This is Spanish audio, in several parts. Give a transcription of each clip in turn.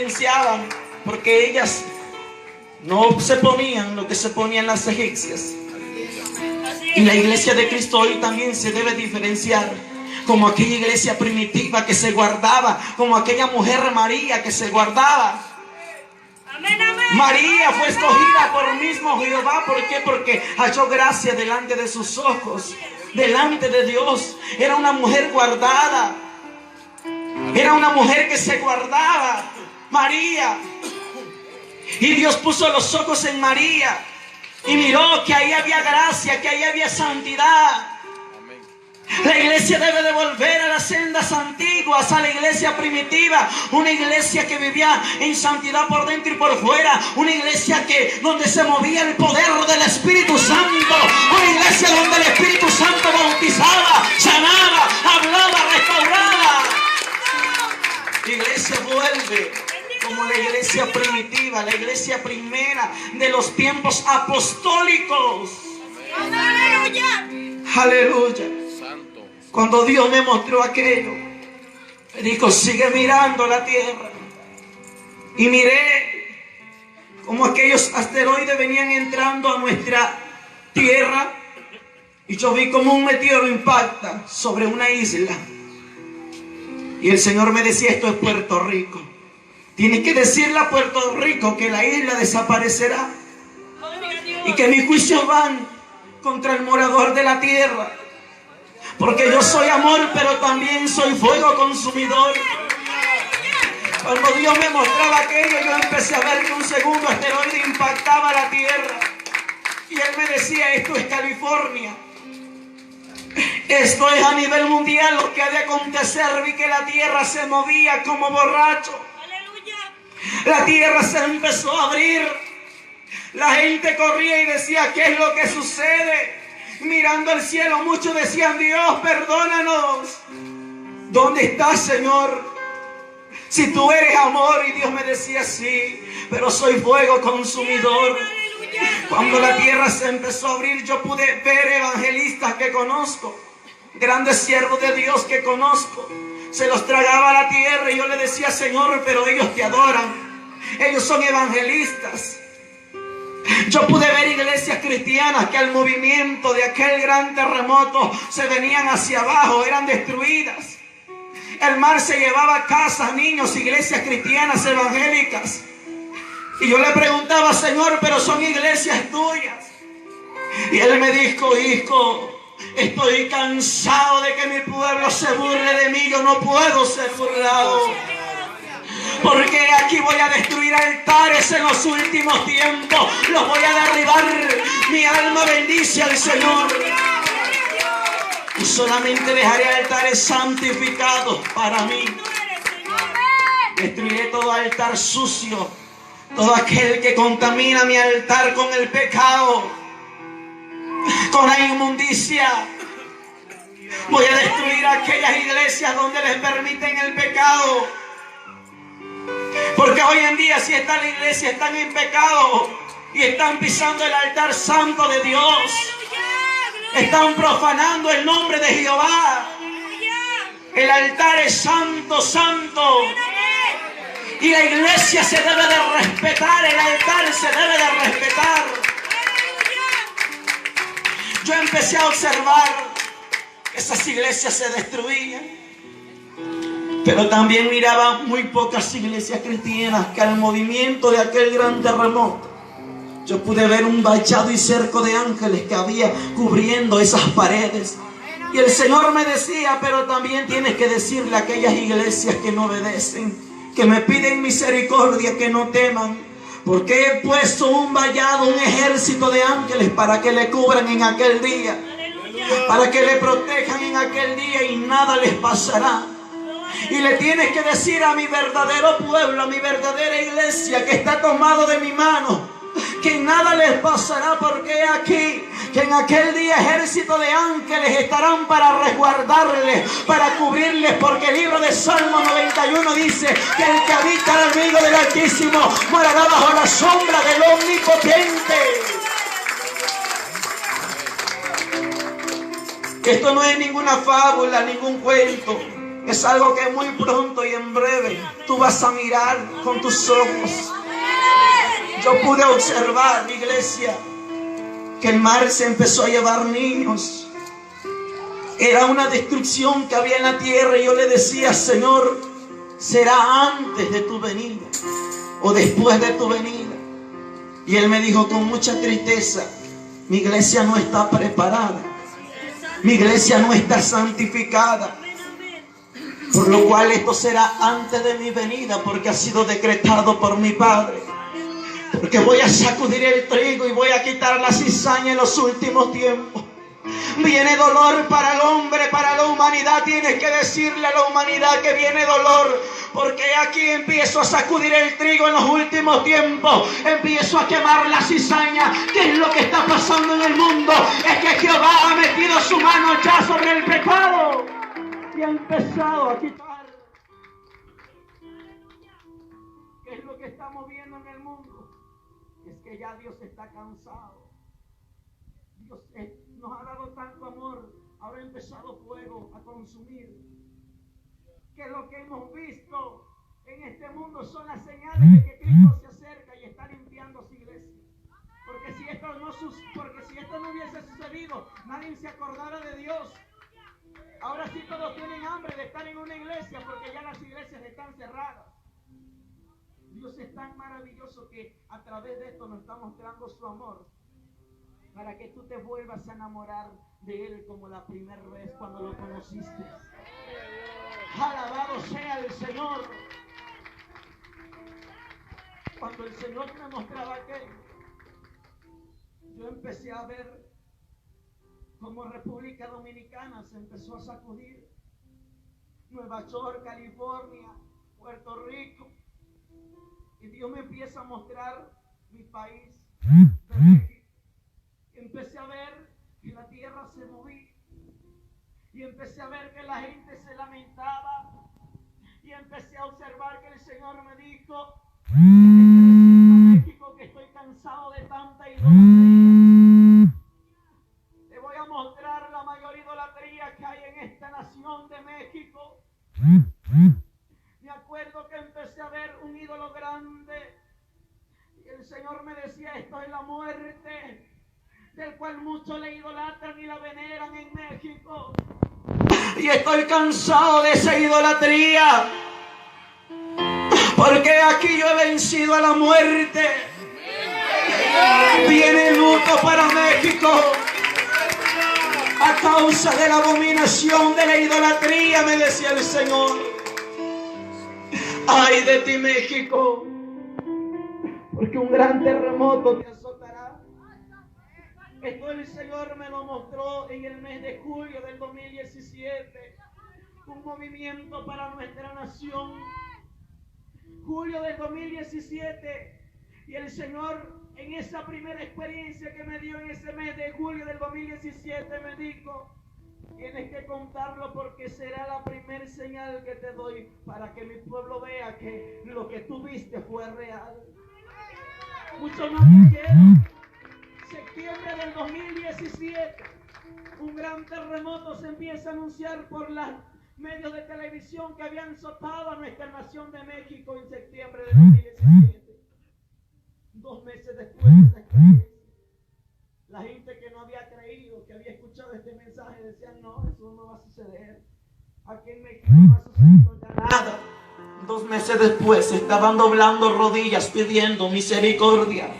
diferenciaban, porque ellas no se ponían lo que se ponían las egipcias. Y la iglesia de Cristo hoy también se debe diferenciar, como aquella iglesia primitiva que se guardaba, como aquella mujer María que se guardaba. María fue escogida por mismo Jehová. ¿Por qué? Porque halló gracia delante de sus ojos, delante de Dios. Era una mujer guardada, era una mujer que se guardaba, María. Y Dios puso los ojos en María y miró que ahí había gracia, que ahí había santidad. La iglesia debe de volver a las sendas antiguas, a la iglesia primitiva, una iglesia que vivía en santidad por dentro y por fuera, una iglesia donde se movía el poder del Espíritu Santo, una iglesia donde el Espíritu Santo bautizaba, sanaba, hablaba, restauraba. La iglesia vuelve como la iglesia primitiva, la iglesia primera de los tiempos apostólicos. Aleluya. Aleluya. Cuando Dios me mostró aquello, me dijo: sigue mirando la tierra. Y miré como aquellos asteroides venían entrando a nuestra tierra, y yo vi como un meteoro impacta sobre una isla. Y el Señor me decía: esto es Puerto Rico. Tienes que decirle a Puerto Rico que la isla desaparecerá y que mis juicios van contra el morador de la tierra. Porque yo soy amor, pero también soy fuego consumidor. Cuando Dios me mostraba aquello, yo empecé a ver que un segundo asteroide impactaba la tierra. Y Él me decía: esto es California. Esto es a nivel mundial lo que ha de acontecer. Vi que la tierra se movía como borracho. La tierra se empezó a abrir. La gente corría y decía: ¿qué es lo que sucede? Mirando al cielo, muchos decían: Dios, perdónanos. ¿Dónde estás, Señor? Si tú eres amor. Y Dios me decía: sí, pero soy fuego consumidor. Cuando la tierra se empezó a abrir, yo pude ver evangelistas que conozco, grandes siervos de Dios que conozco. Se los tragaba la tierra y yo le decía: Señor, pero ellos te adoran, ellos son evangelistas. Yo pude ver iglesias cristianas que al movimiento de aquel gran terremoto se venían hacia abajo, eran destruidas. El mar se llevaba casas, niños, iglesias cristianas evangélicas. Y yo le preguntaba: Señor, pero son iglesias tuyas. Y Él me dijo: hijo, estoy cansado de que mi pueblo se burle de mí. Yo no puedo ser burlado. Porque aquí voy a destruir altares en los últimos tiempos. Los voy a derribar. Mi alma bendice al Señor. Y solamente dejaré altares santificados para mí. Destruiré todo altar sucio, todo aquel que contamina mi altar con el pecado, con la inmundicia. Voy a destruir aquellas iglesias donde les permiten el pecado. Porque hoy en día, si está la iglesia, están en pecado y están pisando el altar santo de Dios. Están profanando el nombre de Jehová. El altar es santo, santo. Y la iglesia se debe de respetar, el altar se debe de respetar. Yo empecé a observar que esas iglesias se destruían. Pero también miraba muy pocas iglesias cristianas que al movimiento de aquel gran terremoto, yo pude ver un vallado y cerco de ángeles que había cubriendo esas paredes. Y el Señor me decía: pero también tienes que decirle a aquellas iglesias que no obedecen, que me piden misericordia, que no teman, porque he puesto un vallado, un ejército de ángeles para que le cubran en aquel día, para que le protejan en aquel día y nada les pasará. Y le tienes que decir a mi verdadero pueblo, a mi verdadera iglesia que está tomado de mi mano, que nada les pasará, porque aquí, que en aquel día ejército de ángeles estarán para resguardarles, para cubrirles, porque el libro de Salmo 91 dice que el que habita al abrigo del Altísimo morará bajo la sombra del Omnipotente. Esto no es ninguna fábula, ningún cuento. Es algo que muy pronto y en breve tú vas a mirar con tus ojos. Yo pude observar, iglesia, que el mar se empezó a llevar niños. Era una destrucción que había en la tierra y yo le decía: Señor, ¿será antes de tu venida o después de tu venida? Y Él me dijo con mucha tristeza: mi iglesia no está preparada, mi iglesia no está santificada, por lo cual esto será antes de mi venida, porque ha sido decretado por mi Padre. Porque voy a sacudir el trigo y voy a quitar la cizaña en los últimos tiempos. Viene dolor para el hombre, para la humanidad. Tienes que decirle a la humanidad que viene dolor, porque aquí empiezo a sacudir el trigo en los últimos tiempos. Empiezo a quemar la cizaña. ¿Qué es lo que está pasando en el mundo? Es que Jehová ha metido su mano ya sobre el pecado y ha empezado a quitar. ¿Qué es lo que estamos viendo en el mundo? Es que ya Dios está cansado. Dios nos ha dado tanto amor, ahora ha empezado fuego a consumir. Que lo que hemos visto en este mundo son las señales de que Cristo se acerca y está limpiando su iglesia. Porque si esto no hubiese sucedido, nadie se acordara de Dios. Ahora sí todos tienen hambre de estar en una iglesia, porque ya las iglesias están cerradas. Dios es tan maravilloso que a través de esto nos está mostrando su amor, para que tú te vuelvas a enamorar de Él como la primera vez cuando lo conociste. Alabado sea el Señor. Cuando el Señor me mostraba aquello, yo empecé a ver cómo República Dominicana se empezó a sacudir. Nueva York, California, Puerto Rico. Y Dios me empieza a mostrar mi país de México. Empecé a ver que la tierra se movía. Y empecé a ver que la gente se lamentaba. Y empecé a observar que el Señor me dijo: México, que estoy cansado de tanta idolatría. Te voy a mostrar la mayor idolatría que hay en esta nación de México. Me acuerdo que empecé a ver un ídolo grande y el Señor me decía: esto es la muerte, del cual muchos le idolatran y la veneran en México. Y estoy cansado de esa idolatría, porque aquí yo he vencido a la muerte. Viene luto para México a causa de la abominación de la idolatría, me decía el Señor. Ay de ti, México, porque un gran terremoto te azotará. Esto el Señor me lo mostró en el mes de julio del 2017. Un movimiento para nuestra nación. Julio del 2017. Y el Señor, en esa primera experiencia que me dio en ese mes de julio del 2017, me dijo: tienes que contarlo, porque será la primera señal que te doy para que mi pueblo vea que lo que tú viste fue real. Muchos no creyeron. Septiembre del 2017, un gran terremoto se empieza a anunciar por los medios de televisión que habían azotado a nuestra nación de México en septiembre del 2017. 2 meses después de esta experiencia, la gente que no había creído, que había escuchado este mensaje, decían: no, eso no va a suceder. Aquí en México no ha sucedido ya nada. 2 meses después estaban doblando rodillas pidiendo misericordia.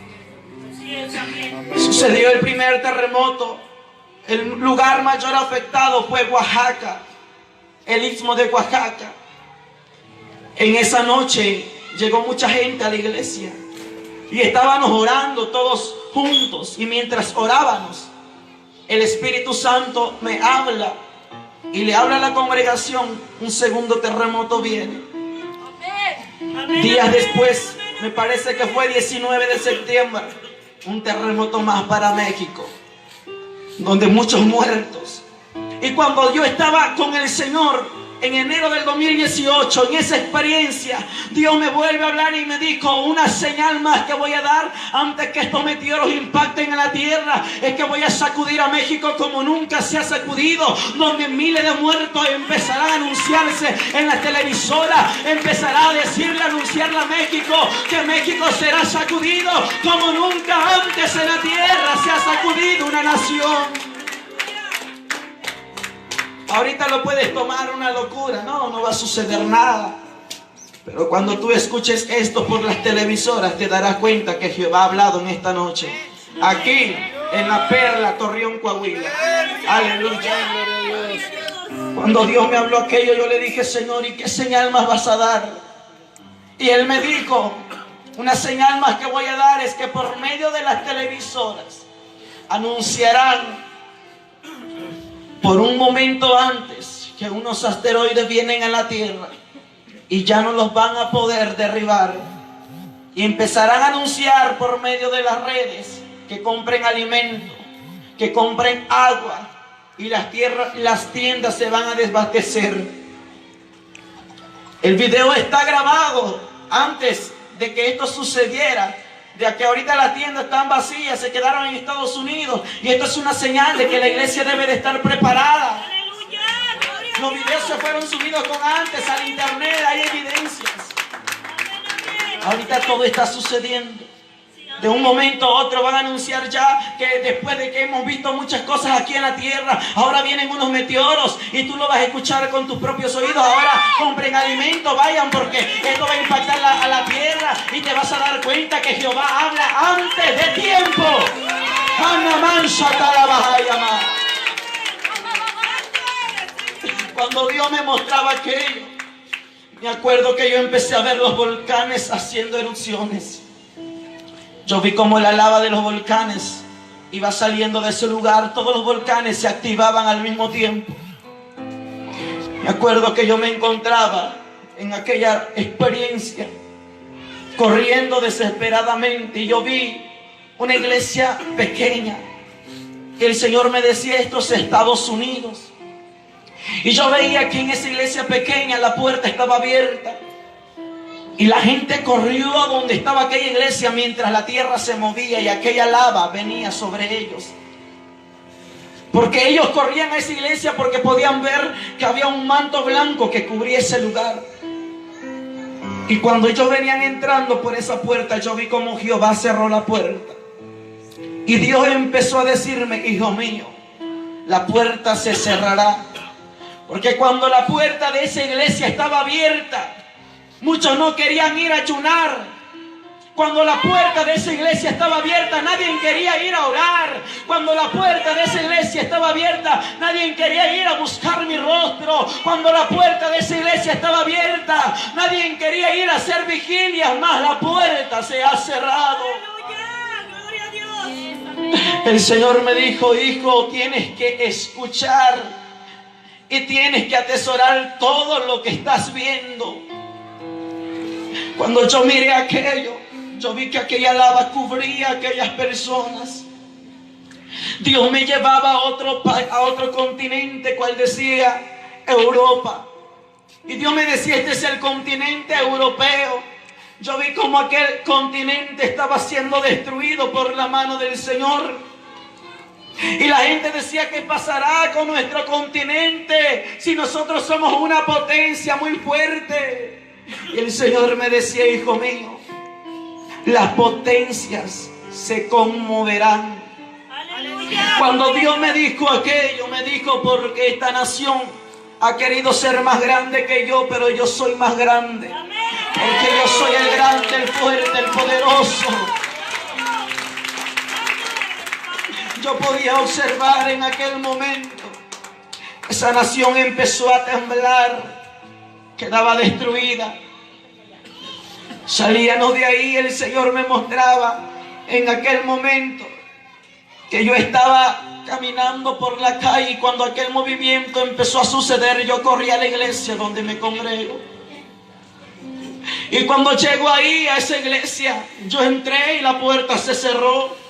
Sucedió el primer terremoto. El lugar mayor afectado fue Oaxaca, el istmo de Oaxaca. En esa noche llegó mucha gente a la iglesia y estábamos orando todos juntos, y mientras orábamos, el Espíritu Santo me habla y le habla a la congregación: un segundo terremoto viene. Días después, me parece que fue 19 de septiembre, un terremoto más para México, donde muchos muertos. Y cuando yo estaba con el Señor en enero del 2018, en esa experiencia, Dios me vuelve a hablar y me dijo: una señal más que voy a dar antes que estos meteoros impacten en la tierra, es que voy a sacudir a México como nunca se ha sacudido, donde miles de muertos empezarán a anunciarse en las televisoras, empezará a decirle, anunciarle a México que México será sacudido como nunca antes en la tierra se ha sacudido una nación. Ahorita lo puedes tomar una locura, no va a suceder nada. Pero cuando tú escuches esto por las televisoras, te darás cuenta que Jehová ha hablado en esta noche, aquí en La Perla, Torreón, Coahuila. Aleluya. Cuando Dios me habló aquello, yo le dije: Señor, ¿y qué señal más vas a dar? Y Él me dijo: una señal más que voy a dar es que por medio de las televisoras anunciarán por un momento antes que unos asteroides vienen a la tierra y ya no los van a poder derribar, y empezarán a anunciar por medio de las redes que compren alimento, que compren agua, y las tiendas se van a desabastecer. El video está grabado antes de que esto sucediera, de que ahorita las tiendas están vacías, se quedaron en Estados Unidos, y esto es una señal de que la iglesia debe de estar preparada. Los videos se fueron subidos con antes al internet, hay evidencias. Ahorita todo está sucediendo. De un momento a otro van a anunciar ya que después de que hemos visto muchas cosas aquí en la tierra, ahora vienen unos meteoros y tú lo vas a escuchar con tus propios oídos. Ahora compren alimento, vayan, porque esto va a impactar a la tierra, y te vas a dar cuenta que Jehová habla antes de tiempo. Cuando Dios me mostraba aquello, me acuerdo que yo empecé a ver los volcanes haciendo erupciones. Yo vi como la lava de los volcanes iba saliendo de ese lugar. Todos los volcanes se activaban al mismo tiempo. Me acuerdo que yo me encontraba en aquella experiencia corriendo desesperadamente, y yo vi una iglesia pequeña. Y el Señor me decía: esto es Estados Unidos. Y yo veía que en esa iglesia pequeña la puerta estaba abierta, y la gente corrió a donde estaba aquella iglesia mientras la tierra se movía y aquella lava venía sobre ellos. Porque ellos corrían a esa iglesia porque podían ver que había un manto blanco que cubría ese lugar. Y cuando ellos venían entrando por esa puerta, yo vi como Jehová cerró la puerta. Y Dios empezó a decirme: hijo mío, la puerta se cerrará. Porque cuando la puerta de esa iglesia estaba abierta, muchos no querían ir a ayunar. Cuando la puerta de esa iglesia estaba abierta, nadie quería ir a orar. Cuando la puerta de esa iglesia estaba abierta, nadie quería ir a buscar mi rostro. Cuando la puerta de esa iglesia estaba abierta, nadie quería ir a hacer vigilias, más la puerta se ha cerrado. ¡Gloria a Dios! El Señor me dijo: hijo, tienes que escuchar y tienes que atesorar todo lo que estás viendo. Cuando yo miré aquello, yo vi que aquella lava cubría a aquellas personas. Dios me llevaba a otro continente, cual decía Europa. Y Dios me decía: este es el continente europeo. Yo vi como aquel continente estaba siendo destruido por la mano del Señor. Y la gente decía: ¿qué pasará con nuestro continente si nosotros somos una potencia muy fuerte? Y el Señor me decía: hijo mío, las potencias se conmoverán. ¡Aleluya! Cuando Dios me dijo aquello, me dijo: porque esta nación ha querido ser más grande que yo, pero yo soy más grande. Porque yo soy el grande, el fuerte, el poderoso. Yo podía observar en aquel momento, esa nación empezó a temblar, quedaba destruida. Salíamos de ahí, el Señor me mostraba en aquel momento que yo estaba caminando por la calle, y cuando aquel movimiento empezó a suceder, yo corrí a la iglesia donde me congrego. Y cuando llego ahí a esa iglesia, yo entré y la puerta se cerró.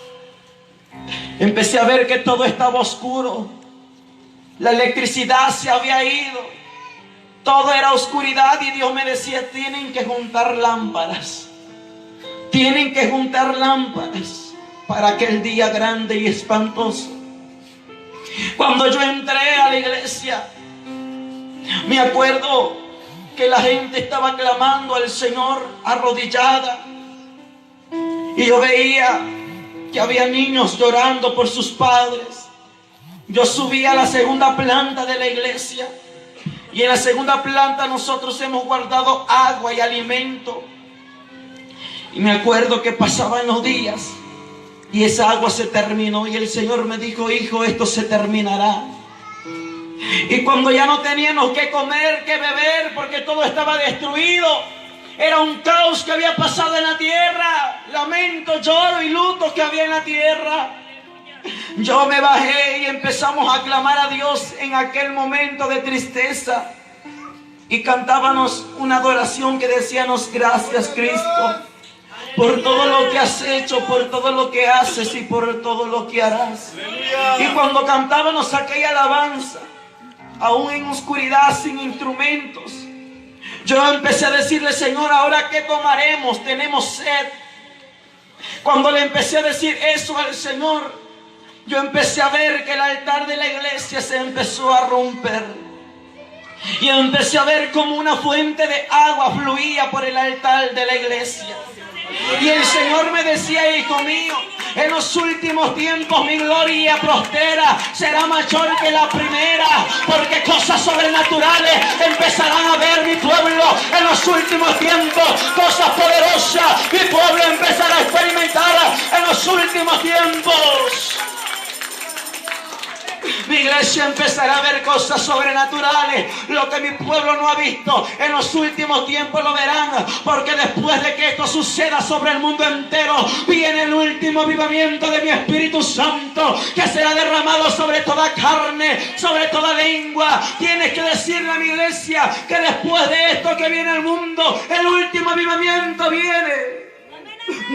Empecé a ver que todo estaba oscuro. La electricidad se había ido. Todo era oscuridad y Dios me decía, tienen que juntar lámparas. Tienen que juntar lámparas para aquel día grande y espantoso. Cuando yo entré a la iglesia, me acuerdo que la gente estaba clamando al Señor arrodillada. Y yo veía que había niños llorando por sus padres. Yo subí a la segunda planta de la iglesia. Y en la segunda planta nosotros hemos guardado agua y alimento. Y me acuerdo que pasaban los días y esa agua se terminó. Y el Señor me dijo, hijo, esto se terminará. Y cuando ya no teníamos que comer, que beber, porque todo estaba destruido, era un caos que había pasado en la tierra. Lamento, lloro y luto que había en la tierra. Yo me bajé y empezamos a clamar a Dios en aquel momento de tristeza. Y cantábamos una adoración que decíamos, gracias Cristo, por todo lo que has hecho, por todo lo que haces y por todo lo que harás. Y cuando cantábamos aquella alabanza, aún en oscuridad, sin instrumentos, yo empecé a decirle, Señor, ¿ahora qué tomaremos? Tenemos sed. Cuando le empecé a decir eso al Señor, yo empecé a ver que el altar de la iglesia se empezó a romper. Y empecé a ver como una fuente de agua fluía por el altar de la iglesia. Y el Señor me decía, hijo mío, en los últimos tiempos mi gloria prospera será mayor que la primera, porque cosas sobrenaturales empezarán a ver mi pueblo en los últimos tiempos, cosas poderosas mi pueblo empezará a experimentar en los últimos tiempos. Mi iglesia empezará a ver cosas sobrenaturales. Lo que mi pueblo no ha visto en los últimos tiempos lo verán. Porque después de que esto suceda sobre el mundo entero, viene el último avivamiento de mi Espíritu Santo, que será derramado sobre toda carne, sobre toda lengua. Tienes que decirle a mi iglesia que después de esto que viene al mundo, el último avivamiento viene.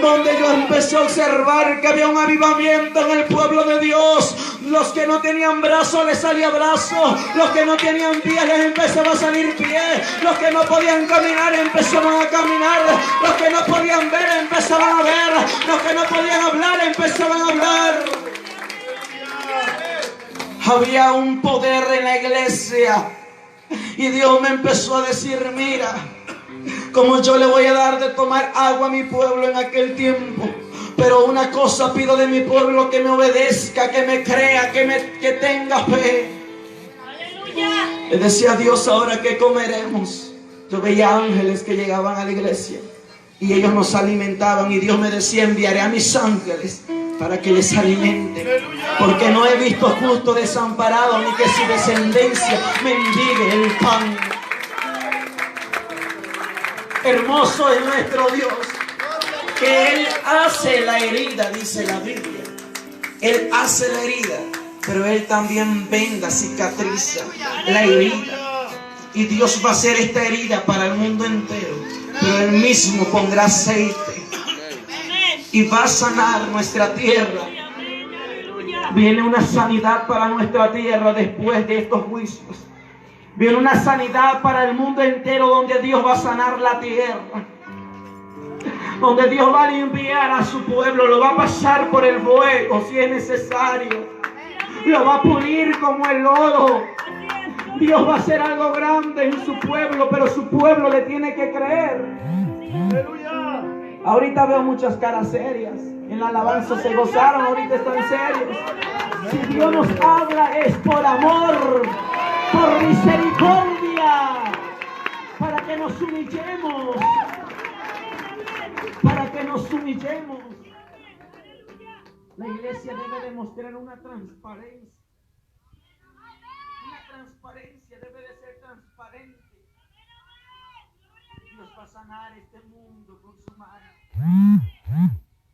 Donde yo empecé a observar que había un avivamiento en el pueblo de Dios. Los que no tenían brazos les salía brazo, los que no tenían pies les empezaba a salir pie, los que no podían caminar empezaban a caminar, los que no podían ver empezaban a ver, los que no podían hablar empezaban a hablar. Había un poder en la iglesia y Dios me empezó a decir, mira, como yo le voy a dar de tomar agua a mi pueblo en aquel tiempo, pero una cosa pido de mi pueblo, que me obedezca, que me crea, que tenga fe. Aleluya. Le decía a Dios, ¿ahora qué comeremos? Yo veía ángeles que llegaban a la iglesia y ellos nos alimentaban, y Dios me decía, enviaré a mis ángeles para que les alimenten, porque no he visto justo desamparado, ni que su descendencia mendigue el pan. Hermoso es nuestro Dios, que Él hace la herida, dice la Biblia. Él hace la herida, pero Él también venda, cicatriza la herida. Y Dios va a hacer esta herida para el mundo entero, pero Él mismo pondrá aceite y va a sanar nuestra tierra. Viene una sanidad para nuestra tierra después de estos juicios. Viene una sanidad para el mundo entero, donde Dios va a sanar la tierra, donde Dios va a limpiar a su pueblo, lo va a pasar por el fuego si es necesario, lo va a pulir como el oro. Dios va a hacer algo grande en su pueblo, pero su pueblo le tiene que creer. Aleluya. Ahorita veo muchas caras serias, en la alabanza se gozaron, ahorita están serios. Si Dios nos habla es por amor, por misericordia, para que nos humillemos, para que nos humillemos. La iglesia debe demostrar una transparencia. Una transparencia, debe de ser transparente. Dios va a sanar este mundo con su mano.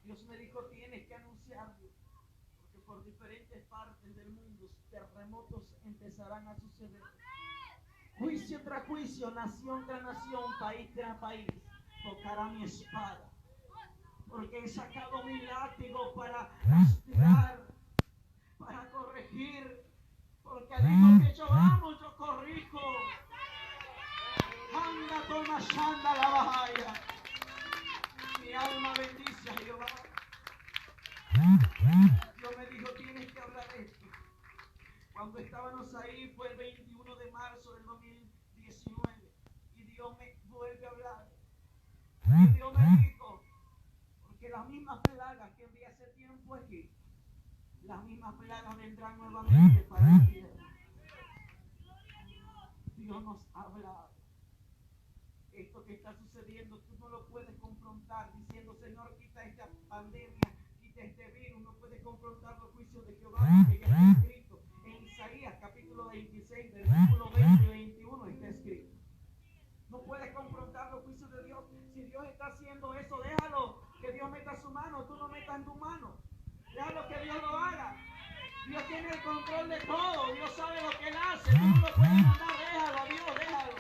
Dios me dijo, tienes que anunciarlo, porque por diferentes partes del mundo terremotos empezarán a suceder. Juicio tras juicio, nación tras nación, país tras país, tocará mi espada, porque he sacado mi látigo para castigar, para corregir, porque al mismo que yo amo, yo corrijo. alma shanda la bahaya. Mi alma bendice a Jehová. Dios me dijo, tienes que hablar esto. Cuando estábamos ahí fue el 21 de marzo del 2019 y Dios me vuelve a hablar. Y Dios me dijo, porque las mismas plagas que envié hace tiempo aquí, las mismas plagas vendrán nuevamente para la tierra. Dios nos ha hablado. Esto que está sucediendo, tú no lo puedes confrontar diciendo, Señor, quita esta pandemia, quita este virus. No puedes confrontar los juicios de Jehová, porque ya está escrito. En Isaías capítulo 26, versículo 20 y 21 está escrito. No puedes confrontar los juicios de Dios. Si Dios está haciendo eso, déjalo, que Dios meta su mano, tú no metas en tu mano. Déjalo que Dios lo haga. Dios tiene el control de todo. Dios sabe lo que Él hace. Tú no lo puedes mandar. Déjalo a Dios, déjalo.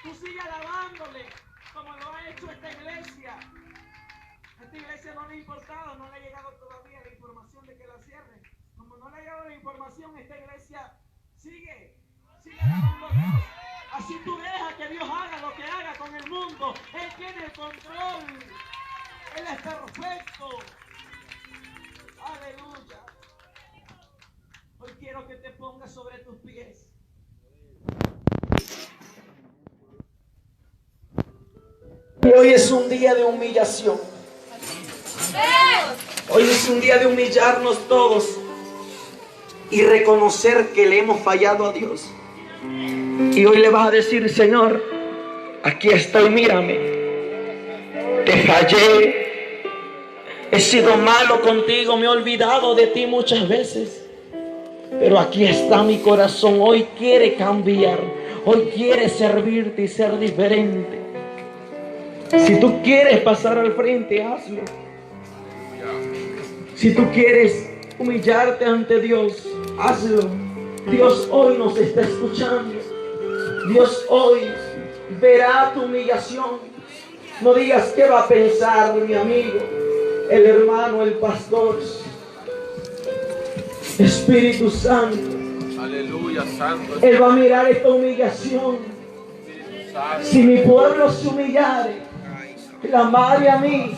Tú sigue alabándole como lo ha hecho esta iglesia. A esta iglesia no le ha importado, no le ha llegado todavía la información de que la cierren. Como no le ha llegado la información, esta iglesia sigue alabando a Dios. Así tú dejas que Dios haga lo que haga con el mundo. Él tiene el control. Él es perfecto. Aleluya. Hoy quiero que te pongas sobre tus pies. Y hoy es un día de humillación. Hoy es un día de humillarnos todos y reconocer que le hemos fallado a Dios. Y hoy le vas a decir, Señor, aquí estoy, mírame. Te fallé. He sido malo contigo, me he olvidado de ti muchas veces. Pero aquí está mi corazón. Hoy quiere cambiar. Hoy quiere servirte y ser diferente. Si tú quieres pasar al frente, hazlo. Si tú quieres humillarte ante Dios, hazlo. Dios hoy nos está escuchando. Dios hoy verá tu humillación. No digas qué va a pensar mi amigo, el hermano, el pastor. Espíritu Santo. Aleluya, Santo. Él va a mirar esta humillación. Si mi pueblo se humillare, clamaré a mí